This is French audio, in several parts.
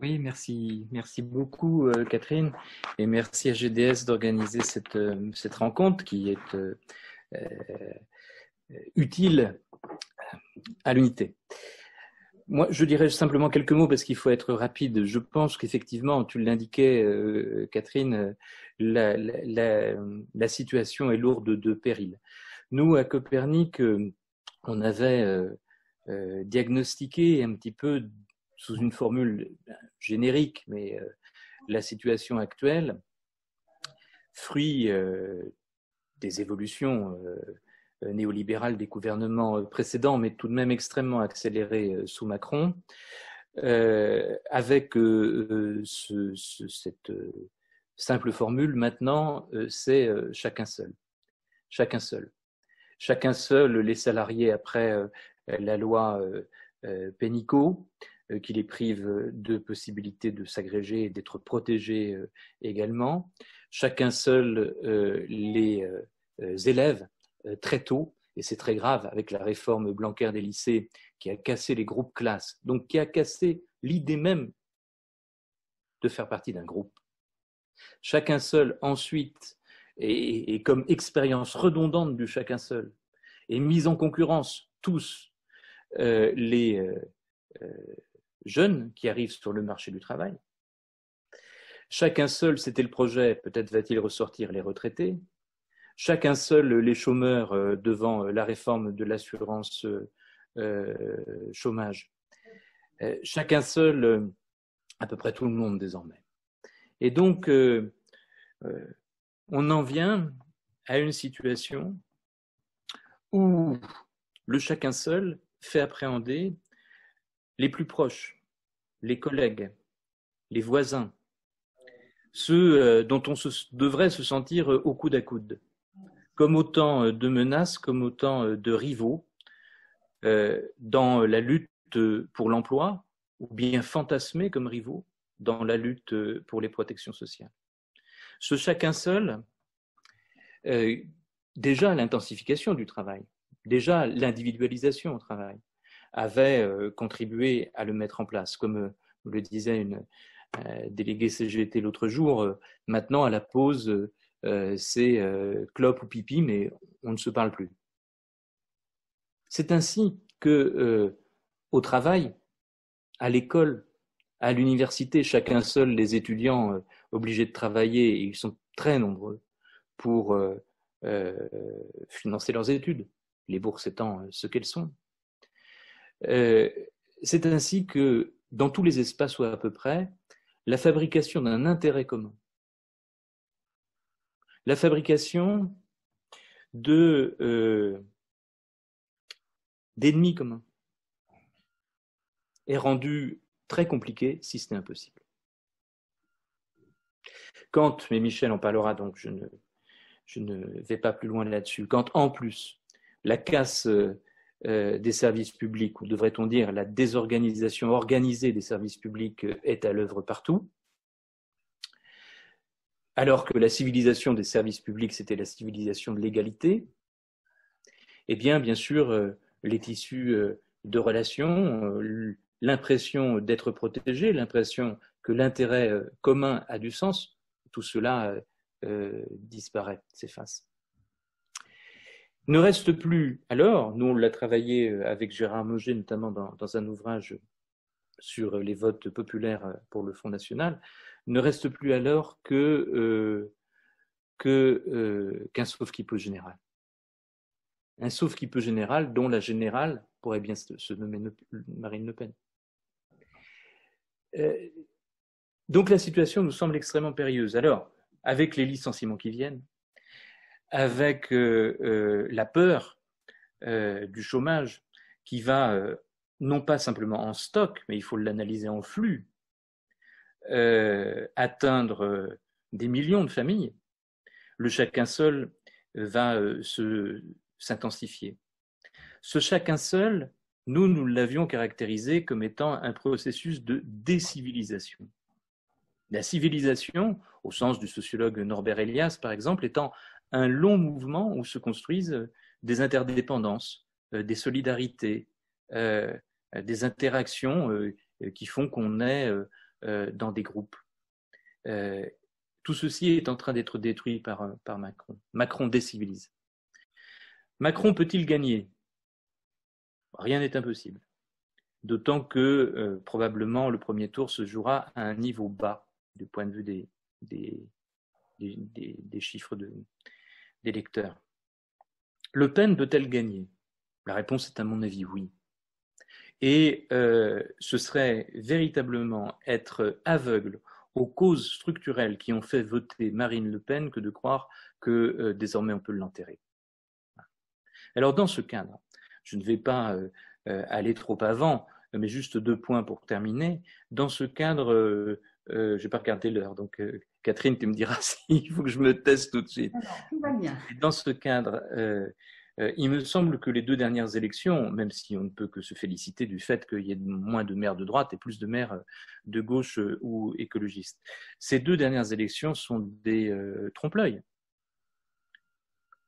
Oui, merci, merci beaucoup Catherine, et merci à GDS d'organiser cette rencontre qui est utile à l'unité. Moi, je dirais simplement quelques mots parce qu'il faut être rapide. Je pense qu'effectivement, tu l'indiquais, Catherine, la situation est lourde de périls. Nous, à Copernic, on avait diagnostiqué un petit peu sous une formule générique, mais la situation actuelle, fruit des évolutions néolibérales des gouvernements précédents, mais tout de même extrêmement accélérées sous Macron, avec cette simple formule maintenant, c'est chacun seul. Chacun seul. Chacun seul, les salariés après la loi Pénicaud, qui les prive de possibilité de s'agréger et d'être protégés également. Chacun seul, les élèves très tôt, et c'est très grave avec la réforme Blanquer des lycées qui a cassé les groupes classes, donc qui a cassé l'idée même de faire partie d'un groupe. Chacun seul ensuite, et comme expérience redondante du chacun seul, et mise en concurrence tous les jeunes qui arrivent sur le marché du travail. Chacun seul, c'était le projet, peut-être va-t-il ressortir les retraités. Chacun seul, les chômeurs devant la réforme de l'assurance chômage. Chacun seul, à peu près tout le monde désormais. Et donc, on en vient à une situation où le chacun seul fait appréhender les plus proches, les collègues, les voisins, ceux dont on devrait se sentir au coude à coude, comme autant de menaces, comme autant de rivaux dans la lutte pour l'emploi, ou bien fantasmés comme rivaux dans la lutte pour les protections sociales. Ce chacun seul, déjà l'intensification du travail, déjà l'individualisation au travail, avait contribué à le mettre en place. Comme le disait une déléguée CGT l'autre jour, maintenant à la pause, c'est clope ou pipi, mais on ne se parle plus. C'est ainsi que au travail, à l'école, à l'université, chacun seul, les étudiants obligés de travailler, et ils sont très nombreux pour financer leurs études, les bourses étant ce qu'elles sont. C'est ainsi que, dans tous les espaces ou à peu près, la fabrication d'un intérêt commun, la fabrication d'ennemis communs est rendue très compliquée, si ce n'est impossible. Quand, mais Michel en parlera, donc je ne vais pas plus loin là-dessus, quand en plus la casse des services publics, ou devrait-on dire la désorganisation organisée des services publics est à l'œuvre partout, alors que la civilisation des services publics, c'était la civilisation de l'égalité, eh bien sûr, les tissus de relations, l'impression d'être protégé, l'impression que l'intérêt commun a du sens, tout cela disparaît, s'efface. Ne reste plus alors, nous on l'a travaillé avec Gérard Mauger, notamment dans un ouvrage sur les votes populaires pour le Front National, ne reste plus alors qu'un sauve-qui-peut général. Un sauve-qui-peut général dont la générale pourrait bien se nommer Marine Le Pen. Donc la situation nous semble extrêmement périlleuse. Alors, avec les licenciements qui viennent, avec la peur du chômage qui va non pas simplement en stock, mais il faut l'analyser en flux, atteindre des millions de familles, le chacun seul va s'intensifier. Ce chacun seul, nous l'avions caractérisé comme étant un processus de décivilisation. La civilisation, au sens du sociologue Norbert Elias, par exemple, étant un long mouvement où se construisent des interdépendances, des solidarités, des interactions qui font qu'on est dans des groupes. Tout ceci est en train d'être détruit par Macron. Macron décivilise. Macron peut-il gagner? Rien n'est impossible. D'autant que probablement le premier tour se jouera à un niveau bas du point de vue des chiffres d'électeurs. Le Pen peut-elle gagner? La réponse est à mon avis oui. Et ce serait véritablement être aveugle aux causes structurelles qui ont fait voter Marine Le Pen que de croire que désormais on peut l'enterrer. Alors dans ce cadre, je ne vais pas aller trop avant, mais juste 2 points pour terminer. Dans ce cadre, je n'ai pas regardé l'heure, donc Catherine, tu me diras s'il faut que je me teste tout de suite. Alors, tout va bien. Dans ce cadre, il me semble que les 2 dernières élections, même si on ne peut que se féliciter du fait qu'il y ait moins de maires de droite et plus de maires de gauche ou écologistes, ces 2 dernières élections sont des trompe-l'œil.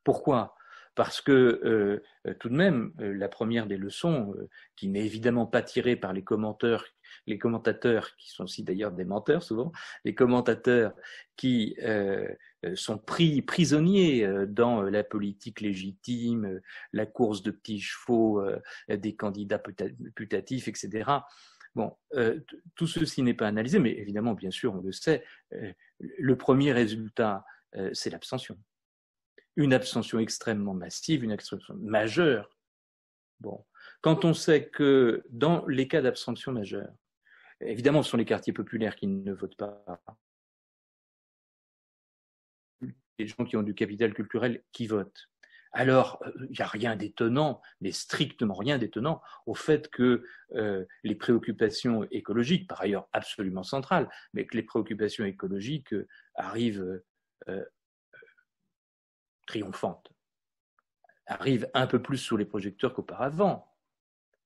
Pourquoi ? Parce que tout de même, la première des leçons, qui n'est évidemment pas tirée par les commentateurs, qui sont aussi d'ailleurs des menteurs souvent, les commentateurs qui sont pris prisonniers dans la politique légitime, la course de petits chevaux, des candidats putatifs, etc. Bon, tout ceci n'est pas analysé, mais évidemment, bien sûr, on le sait, le premier résultat, c'est l'abstention. Une abstention extrêmement massive, une abstention majeure. Bon. Quand on sait que dans les cas d'abstention majeure, évidemment, ce sont les quartiers populaires qui ne votent pas, les gens qui ont du capital culturel qui votent. Alors, il n'y a rien d'étonnant, mais strictement rien d'étonnant au fait que les préoccupations écologiques, par ailleurs absolument centrales, mais que les préoccupations écologiques arrivent triomphante, arrive un peu plus sous les projecteurs qu'auparavant.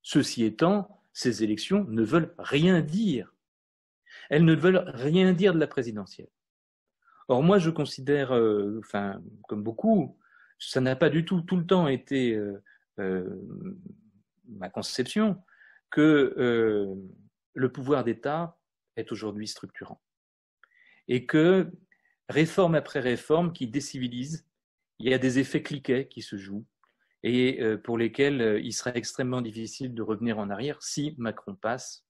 Ceci étant, ces élections ne veulent rien dire. Elles ne veulent rien dire de la présidentielle. Or, moi, je considère, comme beaucoup, ça n'a pas du tout le temps été ma conception, que le pouvoir d'État est aujourd'hui structurant. Et que, réforme après réforme qui décivilise, il y a des effets cliquets qui se jouent et pour lesquels il serait extrêmement difficile de revenir en arrière si Macron passe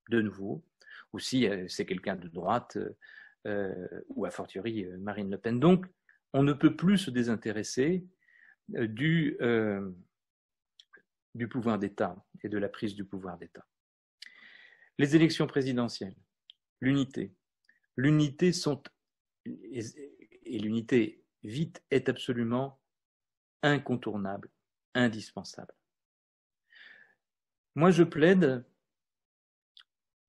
de nouveau, ou si c'est quelqu'un de droite, ou a fortiori Marine Le Pen. Donc, on ne peut plus se désintéresser du pouvoir d'État et de la prise du pouvoir d'État. Les élections présidentielles, l'unité. L'unité et l'unité vite est absolument incontournable, indispensable. Moi, je plaide,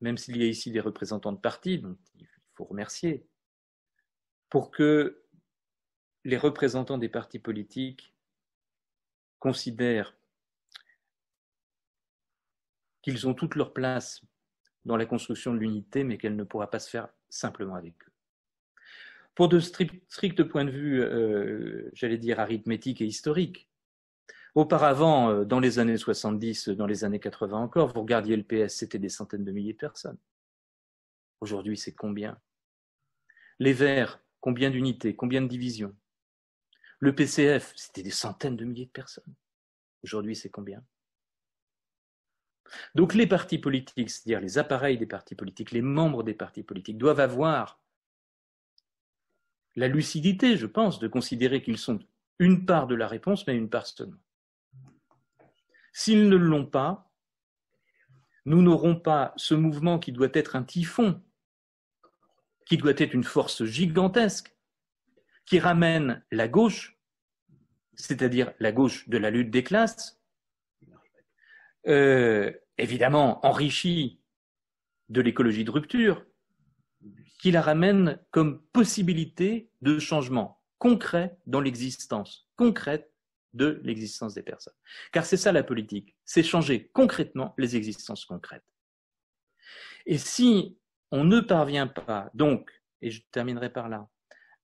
même s'il y a ici des représentants de partis, donc il faut remercier, pour que les représentants des partis politiques considèrent qu'ils ont toute leur place dans la construction de l'unité, mais qu'elle ne pourra pas se faire simplement avec eux. Pour de stricts points de vue, j'allais dire arithmétiques et historiques, auparavant, dans les années 70, dans les années 80 encore, vous regardiez le PS, c'était des centaines de milliers de personnes. Aujourd'hui, c'est combien? Les Verts, combien d'unités, combien de divisions? Le PCF, c'était des centaines de milliers de personnes. Aujourd'hui, c'est combien? Donc les partis politiques, c'est-à-dire les appareils des partis politiques, les membres des partis politiques, doivent avoir la lucidité, je pense, de considérer qu'ils sont une part de la réponse, mais une part seulement. S'ils ne l'ont pas, nous n'aurons pas ce mouvement qui doit être un typhon, qui doit être une force gigantesque, qui ramène la gauche, c'est-à-dire la gauche de la lutte des classes, évidemment enrichie de l'écologie de rupture, qui la ramène comme possibilité de changement concret dans l'existence concrète de l'existence des personnes. Car c'est ça la politique, c'est changer concrètement les existences concrètes. Et si on ne parvient pas, donc, et je terminerai par là,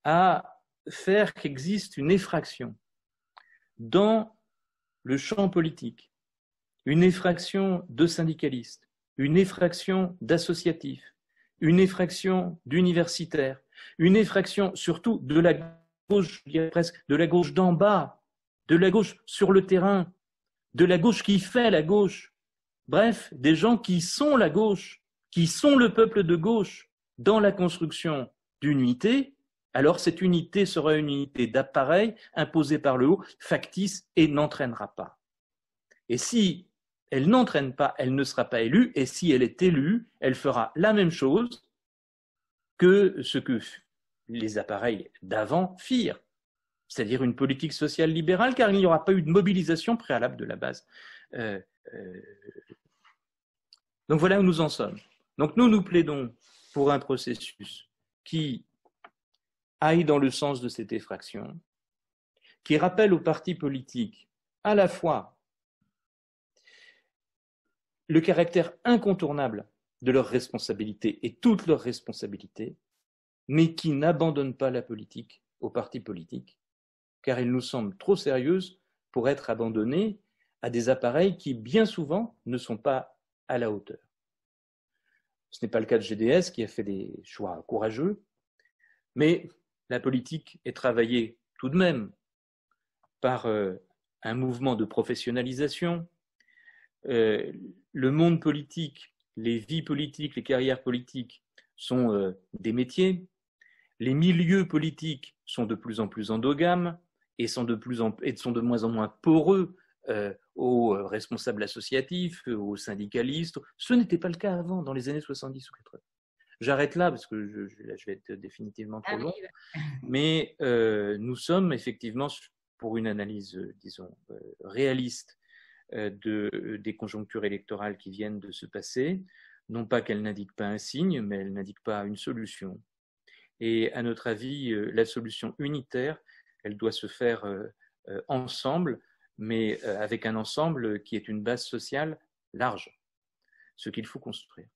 à faire qu'existe une effraction dans le champ politique, une effraction de syndicalistes, une effraction d'associatifs, une effraction d'universitaires, une effraction surtout de la gauche, je dirais presque, de la gauche d'en bas, de la gauche sur le terrain, de la gauche qui fait la gauche. Bref, des gens qui sont la gauche, qui sont le peuple de gauche dans la construction d'unité. Alors cette unité sera une unité d'appareil imposée par le haut, factice et n'entraînera pas. Et si elle n'entraîne pas, elle ne sera pas élue, et si elle est élue, elle fera la même chose que ce que les appareils d'avant firent, c'est-à-dire une politique sociale libérale, car il n'y aura pas eu de mobilisation préalable de la base. Donc voilà où nous en sommes. Donc nous plaidons pour un processus qui aille dans le sens de cette effraction, qui rappelle aux partis politiques à la fois le caractère incontournable de leurs responsabilités et toutes leurs responsabilités, mais qui n'abandonne pas la politique aux partis politiques, car elle nous semble trop sérieuse pour être abandonnée à des appareils qui, bien souvent, ne sont pas à la hauteur. Ce n'est pas le cas de GDS, qui a fait des choix courageux, mais la politique est travaillée tout de même par un mouvement de professionnalisation. Le monde politique, les vies politiques, les carrières politiques sont des métiers. Les milieux politiques sont de plus en plus endogames et sont de moins en moins poreux aux responsables associatifs, aux syndicalistes. Ce n'était pas le cas avant, dans les années 70 ou 80. J'arrête là parce que là, je vais être définitivement trop long. Mais nous sommes effectivement pour une analyse, disons, réaliste des conjonctures électorales qui viennent de se passer. Non pas qu'elles n'indiquent pas un signe, mais elles n'indiquent pas une solution. Et à notre avis, la solution unitaire, elle doit se faire ensemble, mais avec un ensemble qui est une base sociale large, ce qu'il faut construire.